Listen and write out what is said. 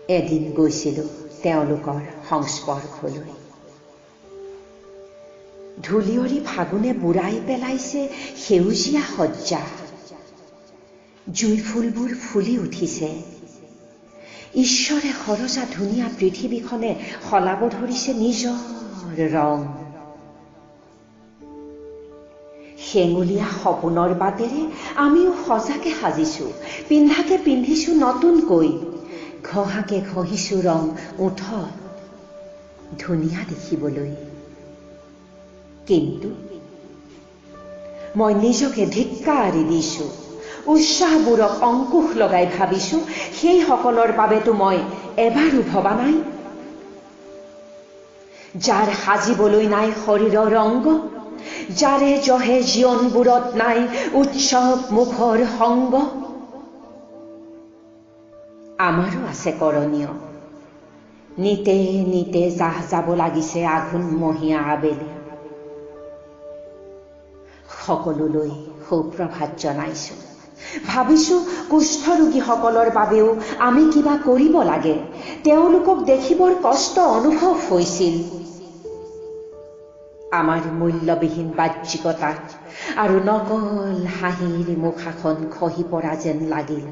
এদিন গৈছিলোঁ তেওঁলোকৰ সংস্পৰ্শলৈ। ধূলিয়ৰি ফাগুনে বুঢ়াই পেলাইছে সেউজীয়া শয্যা। জুই ফুলবোৰ ফুলি উঠিছে। ঈশ্বৰে সৰজা ধুনীয়া পৃথিৱীখনে সলাব ধৰিছে নিজৰ ৰং। শেঙুলীয়া সপোনৰ বাটেৰে আমিও সজাকে সাজিছো, পিন্ধাকে পিন্ধিছো নতুনকৈ, ঘঁহাকে ঘঁহিছো ৰং উঠক ধুনীয়া দেখিবলৈ। কিন্তু মই নিজকে ধিক্কাৰি দিছো, উৎসাহবোৰক অংকুশ লগাই ভাবিছো সেইসকলৰ বাবেতো মই এবাৰো ভবা নাই, যাৰ সাজিবলৈ নাই শৰীৰৰ অংগ, যাৰে জহে জীৱনবোৰত নাই উৎসৱ মুখৰ সংগ। আমাৰো আছে কৰণীয়, নিতে নিতে জাহ যাব লাগিছে আঘোণমহীয়া আবেলি। সকলোলৈ সুপ্ৰভাত জনাইছো, ভাবিছো কুষ্ঠ ৰোগীসকলৰ বাবেও আমি কিবা কৰিব লাগে। তেওঁলোকক দেখি বৰ কষ্ট অনুভৱ হৈছিল। আমাৰ মূল্যবিহীন বাহ্যিকতা আৰু নকল হাঁহিৰ মুখাখন খহি পৰা যেন লাগিল।